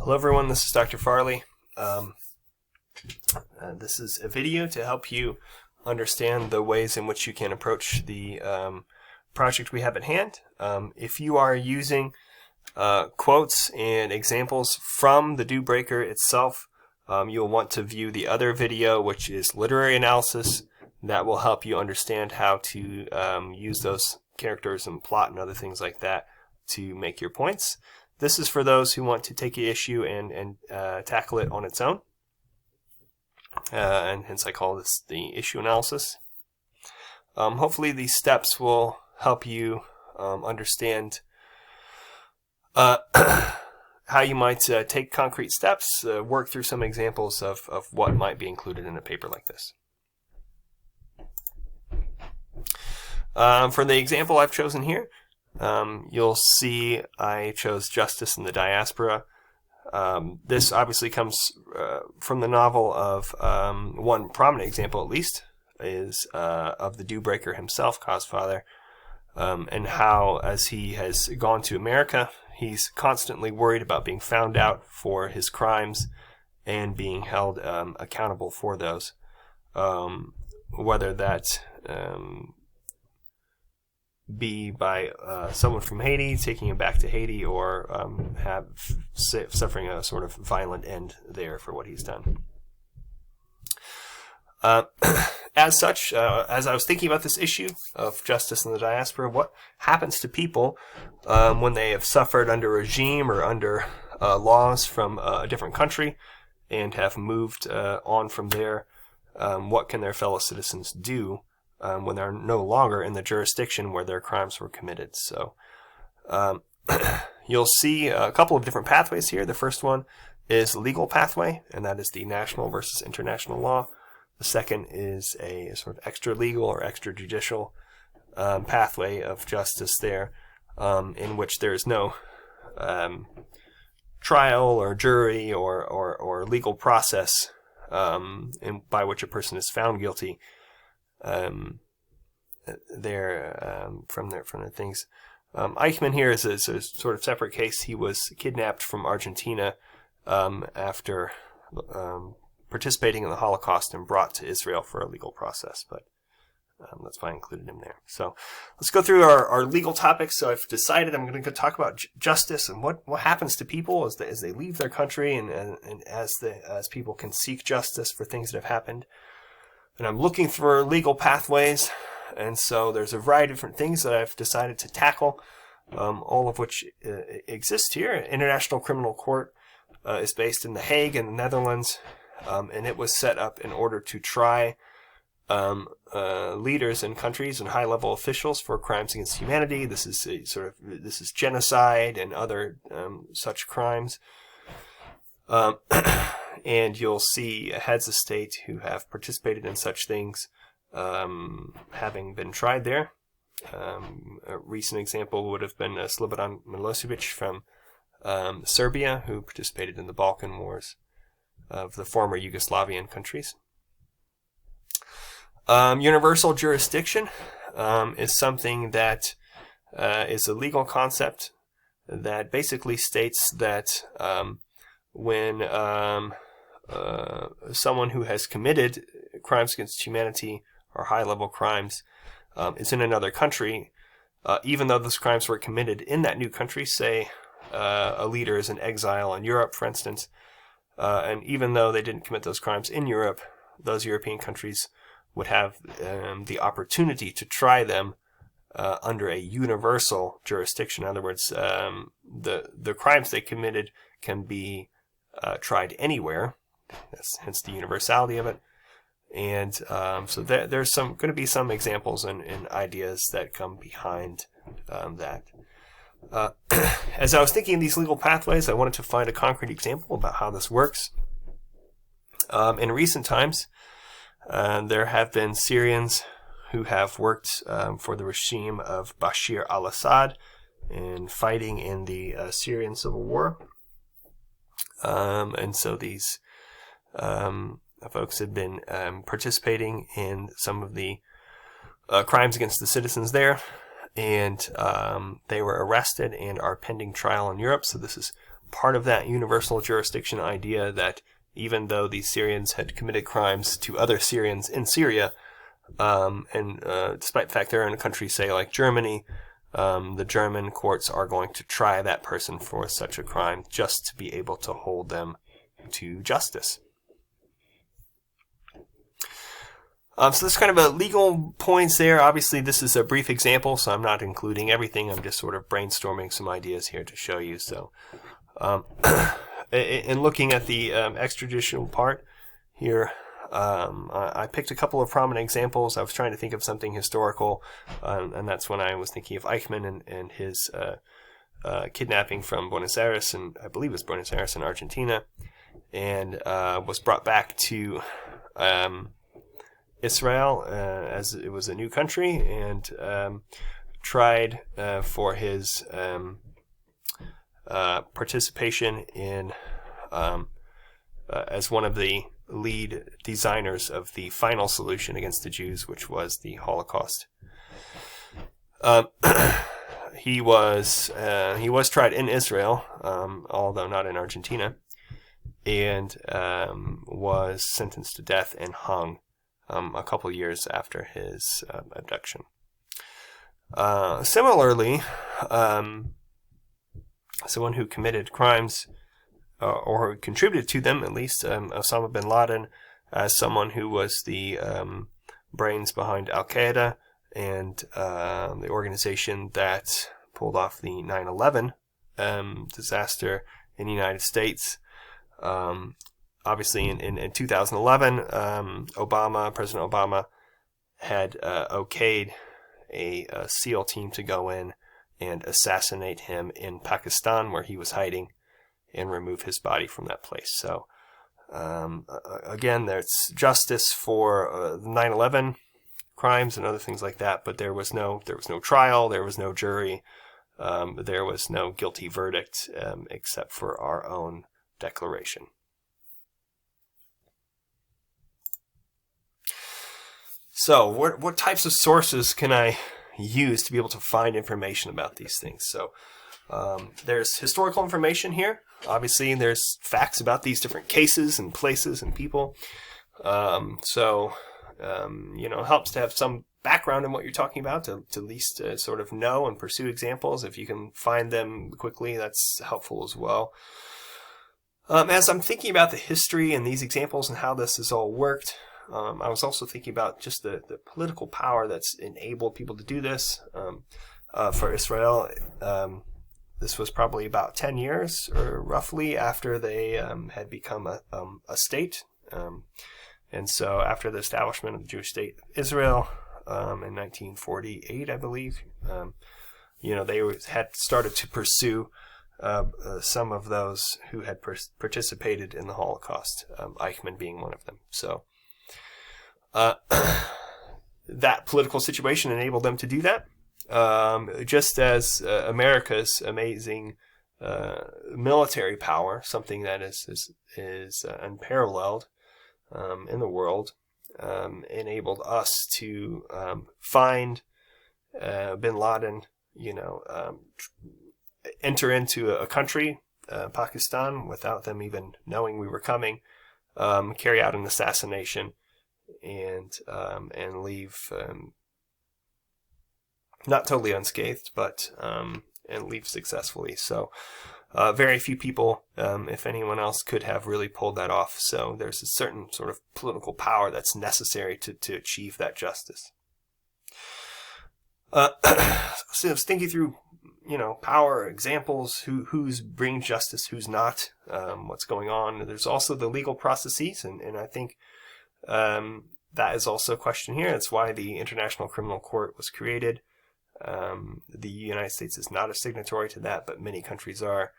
Hello everyone, this is Dr. Farley. This is a video to help you understand the ways in which you can approach the project we have at hand. If you are using quotes and examples from the Do Breaker itself, you'll want to view the other video, which is literary analysis. That will help you understand how to use those characters and plot and other things like that to make your points. This is for those who want to take an issue and tackle it on its own. And hence I call this the issue analysis. Hopefully these steps will help you understand how you might take concrete steps, work through some examples of what might be included in a paper like this. For the example I've chosen here, you'll see I chose Justice in the Diaspora. This obviously comes from the novel of one prominent example, at least, is of the Do Breaker himself, Cosfather, and how, as he has gone to America, he's constantly worried about being found out for his crimes and being held accountable for those, whether that be by someone from Haiti taking him back to Haiti, or suffering a sort of violent end there for what he's done. As such, as I was thinking about this issue of Justice in the Diaspora, what happens to people when they have suffered under a regime or under laws from a different country and have moved on from there? What can their fellow citizens do when they're no longer in the jurisdiction where their crimes were committed? So you'll see a couple of different pathways here. The first one is legal pathway, and that is the national versus international law. The second is a sort of extra-legal or extrajudicial pathway of justice there, in which there is no trial or jury or legal process by which a person is found guilty. From the things. Eichmann here is a sort of separate case. He was kidnapped from Argentina after participating in the Holocaust and brought to Israel for a legal process, but that's why I included him there. So let's go through our legal topics. So I've decided I'm going to talk about justice and what happens to people as they leave their country, and as people can seek justice for things that have happened. And I'm looking for legal pathways, and so there's a variety of different things that I've decided to tackle, all of which exist here. International Criminal Court is based in The Hague in the Netherlands, and it was set up in order to try leaders in countries and high-level officials for crimes against humanity. This is genocide and other such crimes. And you'll see heads of state who have participated in such things having been tried there. A recent example would have been Slobodan Milosevic from Serbia, who participated in the Balkan Wars of the former Yugoslavian countries. Universal jurisdiction is something that is a legal concept that basically states that when someone who has committed crimes against humanity or high-level crimes is in another country, even though those crimes were committed in that new country, say a leader is in exile in Europe, for instance, and even though they didn't commit those crimes in Europe, those European countries would have the opportunity to try them under a universal jurisdiction. In other words, the crimes they committed can be tried anywhere. That's hence the universality of it. And so there's going to be some examples and ideas that come behind that. As I was thinking of these legal pathways, I wanted to find a concrete example about how this works. In recent times, there have been Syrians who have worked for the regime of Bashar al-Assad in fighting in the Syrian civil war. And so these folks have been participating in some of the crimes against the citizens there, and they were arrested and are pending trial in Europe. So this is part of that universal jurisdiction idea that even though these Syrians had committed crimes to other Syrians in Syria, and despite the fact they're in a country, say, like Germany, the German courts are going to try that person for such a crime just to be able to hold them to justice. So there's kind of a legal points there. Obviously, this is a brief example, so I'm not including everything. I'm just sort of brainstorming some ideas here to show you. So, in looking at the extrajudicial part here, I picked a couple of prominent examples. I was trying to think of something historical, and that's when I was thinking of Eichmann and his kidnapping from Buenos Aires, and I believe it was Buenos Aires in Argentina, and was brought back to Israel as it was a new country, and tried for his participation in as one of the lead designers of the final solution against the Jews, which was the Holocaust. He was tried in Israel, although not in Argentina, and was sentenced to death and hung a couple years after his abduction. Similarly, someone who committed crimes or contributed to them, at least, Osama bin Laden, as someone who was the brains behind Al-Qaeda and the organization that pulled off the 9/11 disaster in the United States. Obviously, in 2011, President Obama had okayed a SEAL team to go in and assassinate him in Pakistan, where he was hiding, and remove his body from that place. So, again, there's justice for the 9/11 crimes and other things like that, but there was no trial, there was no jury, there was no guilty verdict, except for our own declaration. So, what types of sources can I use to be able to find information about these things? So, there's historical information here. Obviously, there's facts about these different cases and places and people. It helps to have some background in what you're talking about to at least sort of know and pursue examples. If you can find them quickly, that's helpful as well. As I'm thinking about the history and these examples and how this has all worked, I was also thinking about just the political power that's enabled people to do this. For Israel, this was probably about 10 years, or roughly, after they had become a state. And so after the establishment of the Jewish state of Israel in 1948, I believe, they had started to pursue some of those who had participated in the Holocaust, Eichmann being one of them. So that political situation enabled them to do that. Just as America's amazing military power, something that is unparalleled in the world, enabled us to find bin Laden, enter into a country, Pakistan, without them even knowing we were coming, carry out an assassination, and leave. Not totally unscathed, but and leave successfully. So very few people, if anyone else, could have really pulled that off. So there's a certain sort of political power that's necessary to achieve that justice. So I was thinking through, power examples, who's bringing justice, who's not, what's going on. There's also the legal processes, and I think that is also a question here. That's why the International Criminal Court was created. The United States is not a signatory to that, but many countries are.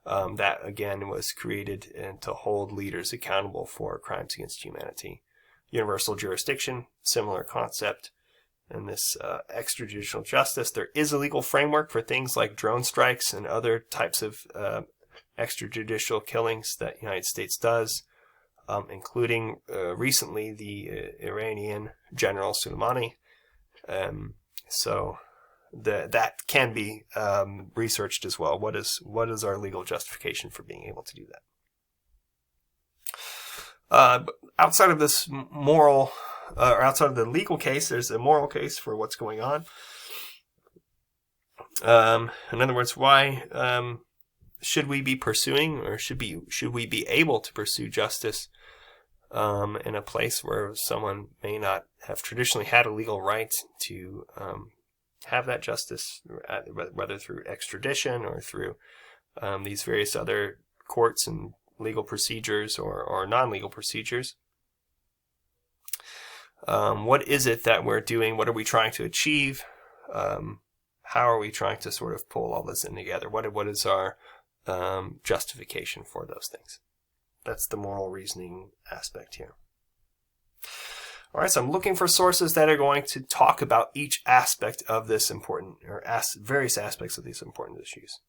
That, again, was created to hold leaders accountable for crimes against humanity. Universal jurisdiction, similar concept. And this extrajudicial justice, there is a legal framework for things like drone strikes and other types of extrajudicial killings that the United States does, including recently the Iranian General Soleimani. So that can be researched as well. What is our legal justification for being able to do that? Outside of this moral, or outside of the legal case, there's a moral case for what's going on. In other words, why should we be pursuing, or should we be able to pursue justice in a place where someone may not have traditionally had a legal right to have that justice, whether through extradition or through these various other courts and legal procedures or non-legal procedures? What is it that we're doing? What are we trying to achieve? How are we trying to sort of pull all this in together? What is our justification for those things? That's the moral reasoning aspect here. All right, so I'm looking for sources that are going to talk about each aspect of this important, or various aspects of these important issues.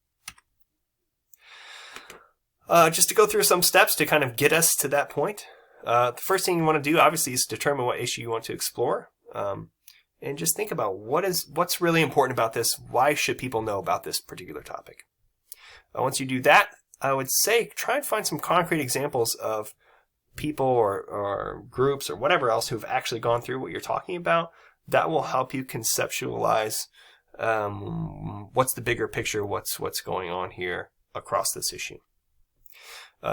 Just to go through some steps to kind of get us to that point. The first thing you want to do, obviously, is determine what issue you want to explore. And just think about what's really important about this. Why should people know about this particular topic? Once you do that, I would say try and find some concrete examples of people or groups or whatever else who've actually gone through what you're talking about. That will help you conceptualize what's the bigger picture, what's going on here across this issue.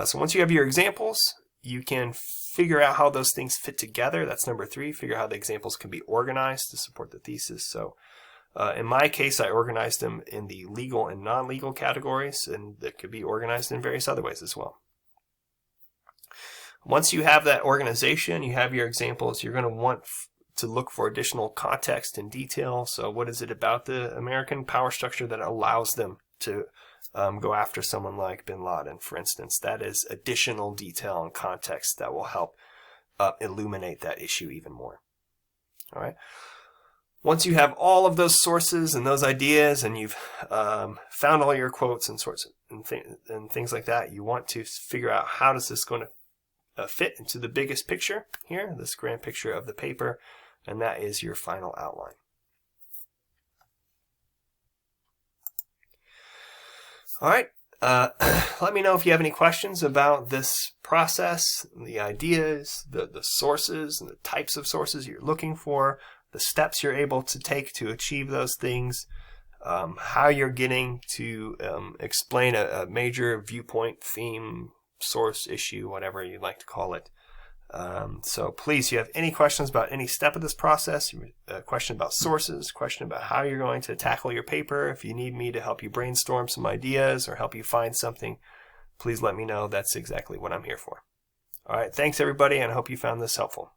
So once you have your examples, you can figure out how those things fit together. That's number 3. Figure out how the examples can be organized to support the thesis. So in my case, I organized them in the legal and non-legal categories, and they could be organized in various other ways as well. Once you have that organization, you have your examples, you're going to want to look for additional context and detail. So what is it about the American power structure that allows them to go after someone like bin Laden, for instance? That is additional detail and context that will help illuminate that issue even more. All right. Once you have all of those sources and those ideas, and you've found all your quotes and sources and things like that, you want to figure out how does this going to fit into the biggest picture here, this grand picture of the paper, and that is your final outline. All right. Let me know if you have any questions about this process, the ideas, the sources, and the types of sources you're looking for, the steps you're able to take to achieve those things, how you're getting to explain a major viewpoint, theme, source, issue, whatever you'd like to call it. So please, if you have any questions about any step of this process, a question about sources, question about how you're going to tackle your paper, if you need me to help you brainstorm some ideas or help you find something, please let me know. That's exactly what I'm here for. All right, thanks everybody, and I hope you found this helpful.